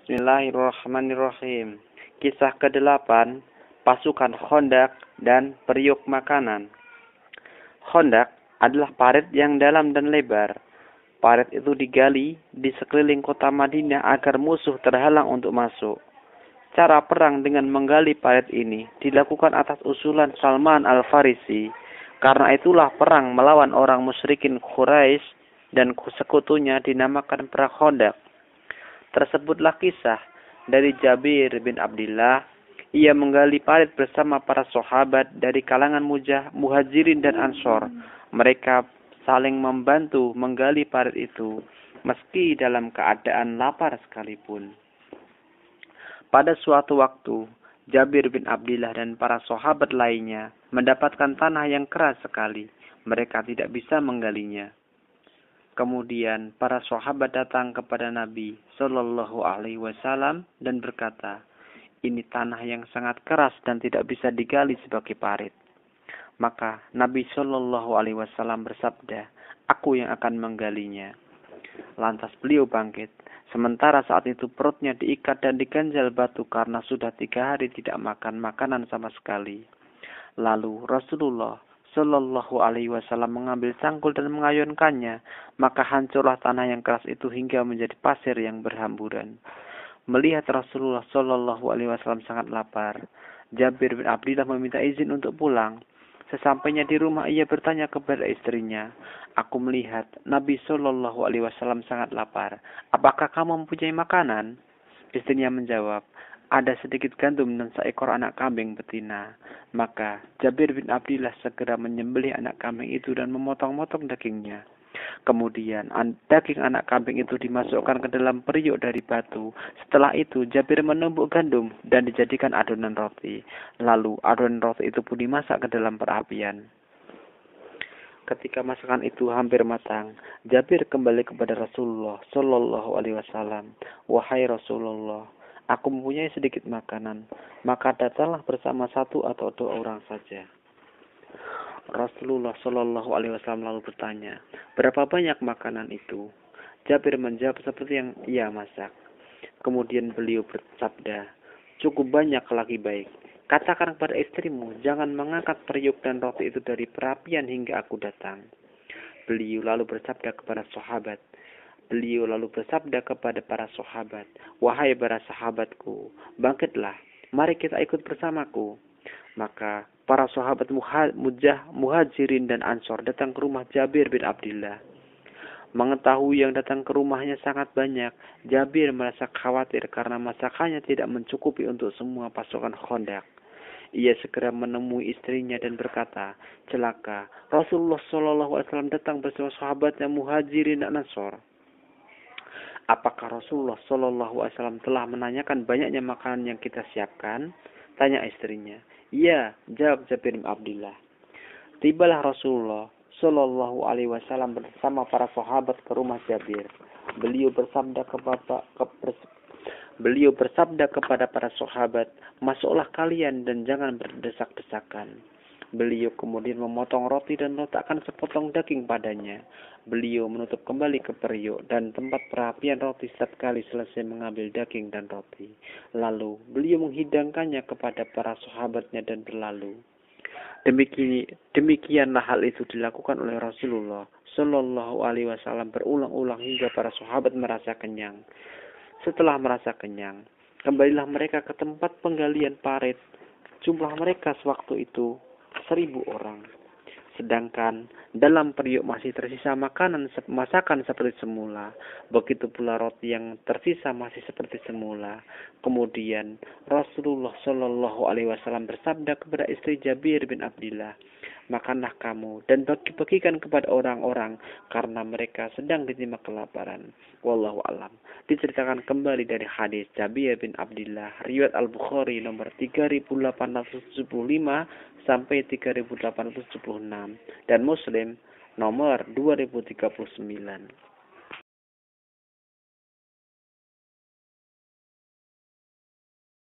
Bismillahirrahmanirrahim. Kisah ke-8, pasukan Khandaq dan periuk makanan. Khandaq adalah parit yang dalam dan lebar. Parit itu digali di sekeliling kota Madinah agar musuh terhalang untuk masuk. Cara perang dengan menggali parit ini dilakukan atas usulan Salman Al-Farisi. Karena itulah perang melawan orang musyrikin Quraisy dan sekutunya dinamakan perang Khandaq. Tersebutlah kisah dari Jabir bin Abdillah. Ia menggali parit bersama para sahabat dari kalangan muhajirin dan ansor. Mereka saling membantu menggali parit itu, meski dalam keadaan lapar sekalipun. Pada suatu waktu, Jabir bin Abdillah dan para sahabat lainnya mendapatkan tanah yang keras sekali. Mereka tidak bisa menggalinya. Kemudian para sahabat datang kepada Nabi Shallallahu Alaihi Wasallam dan berkata, ini tanah yang sangat keras dan tidak bisa digali sebagai parit. Maka Nabi Shallallahu Alaihi Wasallam bersabda, aku yang akan menggalinya. Lantas beliau bangkit. Sementara saat itu perutnya diikat dan diganjal batu karena sudah 3 hari tidak makan makanan sama sekali. Lalu Rasulullah Shallallahu Alaihi Wasallam mengambil cangkul dan mengayunkannya, maka hancurlah tanah yang keras itu hingga menjadi pasir yang berhamburan. Melihat Rasulullah Shallallahu Alaihi Wasallam sangat lapar, Jabir bin Abdillah meminta izin untuk pulang. Sesampainya di rumah, ia bertanya kepada istrinya, aku melihat Nabi Shallallahu Alaihi Wasallam sangat lapar. Apakah kamu mempunyai makanan? Istrinya menjawab, ada sedikit gandum dan seekor anak kambing betina. Maka Jabir bin Abdillah segera menyembelih anak kambing itu dan memotong-motong dagingnya. Kemudian daging anak kambing itu dimasukkan ke dalam periuk dari batu. Setelah itu Jabir menumbuk gandum dan dijadikan adonan roti. Lalu adonan roti itu pun dimasak ke dalam perapian. Ketika masakan itu hampir matang, Jabir kembali kepada Rasulullah Shallallahu Alaihi Wasallam. Wahai Rasulullah, aku mempunyai sedikit makanan, maka datanglah bersama 1 atau 2 orang saja. Rasulullah Shallallahu Alaihi Wasallam lalu bertanya, berapa banyak makanan itu? Jabir menjawab seperti yang ia masak. Kemudian beliau bersabda, cukup banyak lagi baik. Katakan kepada istrimu, jangan mengangkat periuk dan roti itu dari perapian hingga aku datang. Beliau lalu bersabda kepada para sahabat, wahai para sahabatku, bangkitlah, mari kita ikut bersamaku. Maka para sahabat muhajirin dan ansor datang ke rumah Jabir bin Abdillah. Mengetahui yang datang ke rumahnya sangat banyak, Jabir merasa khawatir karena masakannya tidak mencukupi untuk semua pasukan Khandaq. Ia segera menemui istrinya dan berkata, celaka, Rasulullah Shallallahu Alaihi Wasallam datang bersama sahabatnya muhajirin dan ansor. Apakah Rasulullah Shallallahu Alaihi Wasallam telah menanyakan banyaknya makanan yang kita siapkan? Tanya istrinya. Ya, jawab Jabir bin Abdillah. Tibalah Rasulullah Shallallahu Alaihi Wasallam bersama para sahabat ke rumah Jabir. Beliau bersabda kepada para sahabat, masuklah kalian dan jangan berdesak-desakan. Beliau kemudian memotong roti dan meletakkan sepotong daging padanya. Beliau menutup kembali ke periuk dan tempat perapian roti setiap kali selesai mengambil daging dan roti. Lalu beliau menghidangkannya kepada para sahabatnya dan berlalu. Demikianlah hal itu dilakukan oleh Rasulullah Shallallahu Alaihi Wasallam berulang-ulang hingga para sahabat merasa kenyang. Setelah merasa kenyang, kembalilah mereka ke tempat penggalian parit. Jumlah mereka sewaktu itu 1000 orang. Sedangkan dalam periuk masih tersisa masakan seperti semula. Begitu pula roti yang tersisa masih seperti semula. Kemudian Rasulullah Shallallahu Alaihi Wasallam bersabda kepada istri Jabir bin Abdillah, makanlah kamu dan bagi-bagikan kepada orang-orang karena mereka sedang ditimpa kelaparan. Wallahu alam. Diceritakan kembali dari hadis Jabir bin Abdillah, riwayat Al-Bukhari nomor 3875 sampai 3876 dan Muslim nomor 2039.